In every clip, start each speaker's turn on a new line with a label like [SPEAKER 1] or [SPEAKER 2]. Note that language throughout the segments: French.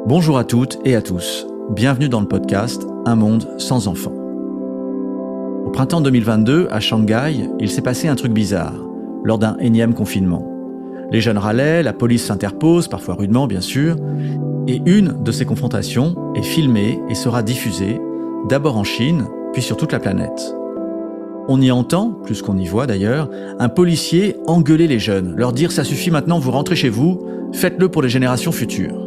[SPEAKER 1] Bonjour à toutes et à tous. Bienvenue dans le podcast Un monde sans enfants. Au printemps 2022, à Shanghai, il s'est passé un truc bizarre, lors d'un énième confinement. Les jeunes râlaient, la police s'interpose, parfois rudement bien sûr, et une de ces confrontations est filmée et sera diffusée, d'abord en Chine, puis sur toute la planète. On y entend, plus qu'on y voit d'ailleurs, un policier engueuler les jeunes, leur dire « ça suffit maintenant, vous rentrez chez vous, faites-le pour les générations futures ».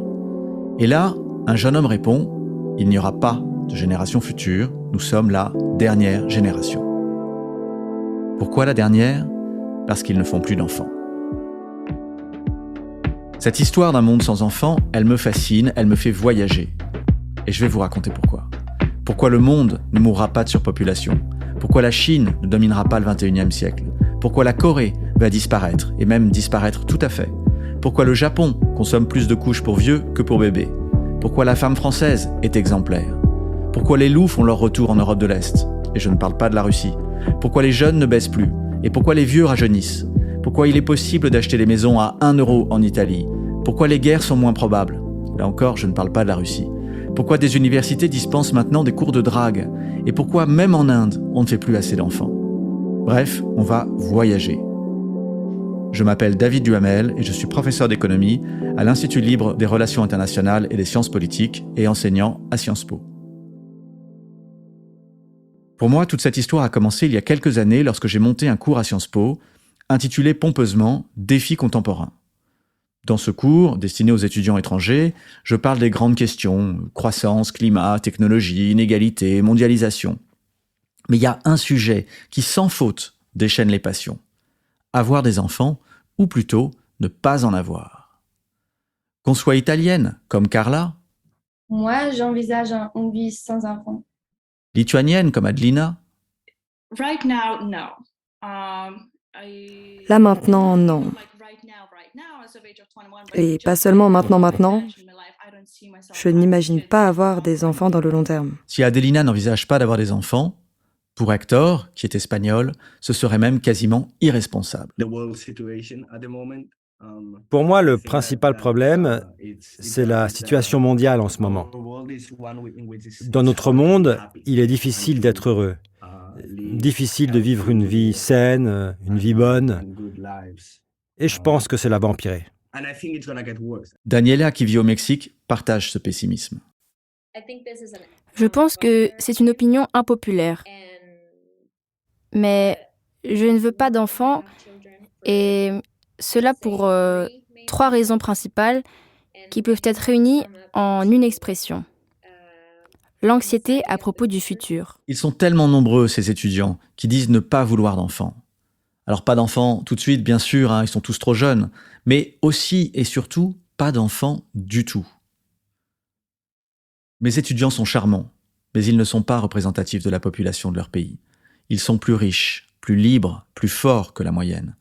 [SPEAKER 1] Et là, un jeune homme répond « il n'y aura pas de génération future, nous sommes la dernière génération ». Pourquoi la dernière ? Parce qu'ils ne font plus d'enfants. Cette histoire d'un monde sans enfants, elle me fascine, elle me fait voyager. Et je vais vous raconter pourquoi. Pourquoi le monde ne mourra pas de surpopulation ? Pourquoi la Chine ne dominera pas le 21e siècle ? Pourquoi la Corée va disparaître, et même disparaître tout à fait ? Pourquoi le Japon consomme plus de couches pour vieux que pour bébés ? Pourquoi la femme française est exemplaire ? Pourquoi les loups font leur retour en Europe de l'Est ? Et je ne parle pas de la Russie. Pourquoi les jeunes ne baissent plus ? Et pourquoi les vieux rajeunissent ? Pourquoi il est possible d'acheter des maisons à 1 euro en Italie ? Pourquoi les guerres sont moins probables ? Là encore, je ne parle pas de la Russie. Pourquoi des universités dispensent maintenant des cours de drague ? Et pourquoi, même en Inde, on ne fait plus assez d'enfants ? Bref, on va voyager. Je m'appelle David Duhamel et je suis professeur d'économie à l'Institut libre des relations internationales et des sciences politiques et enseignant à Sciences Po. Pour moi, toute cette histoire a commencé il y a quelques années lorsque j'ai monté un cours à Sciences Po intitulé pompeusement « Défis contemporains ». Dans ce cours, destiné aux étudiants étrangers, je parle des grandes questions – croissance, climat, technologie, inégalité, mondialisation. Mais il y a un sujet qui, sans faute, déchaîne les passions. Avoir des enfants, ou plutôt ne pas en avoir. Qu'on soit italienne, comme Carla.
[SPEAKER 2] Moi, j'envisage une vie sans enfants.
[SPEAKER 1] Lituanienne, comme Adelina.
[SPEAKER 3] Right now, no.
[SPEAKER 4] Là maintenant, non. Et pas seulement maintenant. Je n'imagine pas avoir des enfants dans le long terme.
[SPEAKER 1] Si Adelina n'envisage pas d'avoir des enfants, pour Hector, qui est espagnol, ce serait même quasiment irresponsable.
[SPEAKER 5] Pour moi, le principal problème, c'est la situation mondiale en ce moment. Dans notre monde, il est difficile d'être heureux, difficile de vivre une vie saine, une vie bonne, et je pense que cela va empirer.
[SPEAKER 1] Daniela, qui vit au Mexique, partage ce pessimisme.
[SPEAKER 6] Je pense que c'est une opinion impopulaire. Mais je ne veux pas d'enfants, et cela pour 3 raisons principales qui peuvent être réunies en une expression. L'anxiété à propos du futur.
[SPEAKER 1] Ils sont tellement nombreux, ces étudiants, qui disent ne pas vouloir d'enfants. Alors pas d'enfants tout de suite, bien sûr, ils sont tous trop jeunes, mais aussi et surtout, pas d'enfants du tout. Mes étudiants sont charmants, mais ils ne sont pas représentatifs de la population de leur pays. Ils sont plus riches, plus libres, plus forts que la moyenne.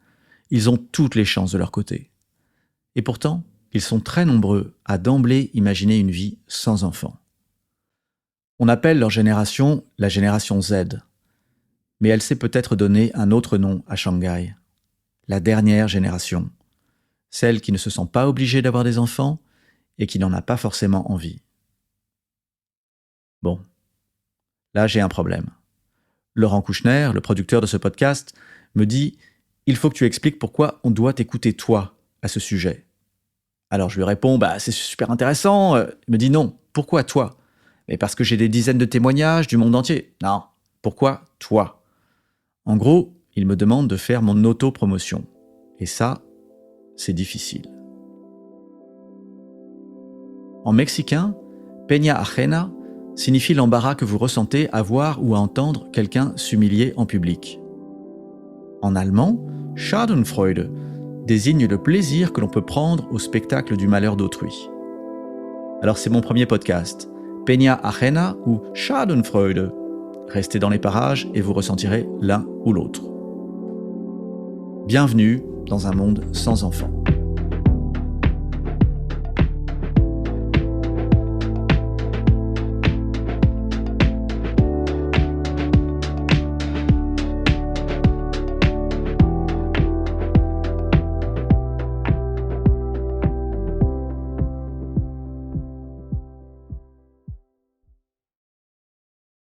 [SPEAKER 1] Ils ont toutes les chances de leur côté. Et pourtant, ils sont très nombreux à d'emblée imaginer une vie sans enfants. On appelle leur génération la génération Z. Mais elle s'est peut-être donné un autre nom à Shanghai. La dernière génération. Celle qui ne se sent pas obligée d'avoir des enfants et qui n'en a pas forcément envie. Bon, là j'ai un problème. Laurent Kouchner, le producteur de ce podcast, me dit « Il faut que tu expliques pourquoi on doit t'écouter toi à ce sujet. » Alors je lui réponds « c'est super intéressant. » Il me dit « Non, pourquoi toi ? » Mais parce que j'ai des dizaines de témoignages du monde entier. Non, pourquoi toi ? En gros, il me demande de faire mon auto-promotion. Et ça, c'est difficile. En mexicain, Peña ajena signifie l'embarras que vous ressentez à voir ou à entendre quelqu'un s'humilier en public. En allemand, Schadenfreude désigne le plaisir que l'on peut prendre au spectacle du malheur d'autrui. Alors c'est mon premier podcast, Peña ajena ou Schadenfreude. Restez dans les parages et vous ressentirez l'un ou l'autre. Bienvenue dans un monde sans enfants.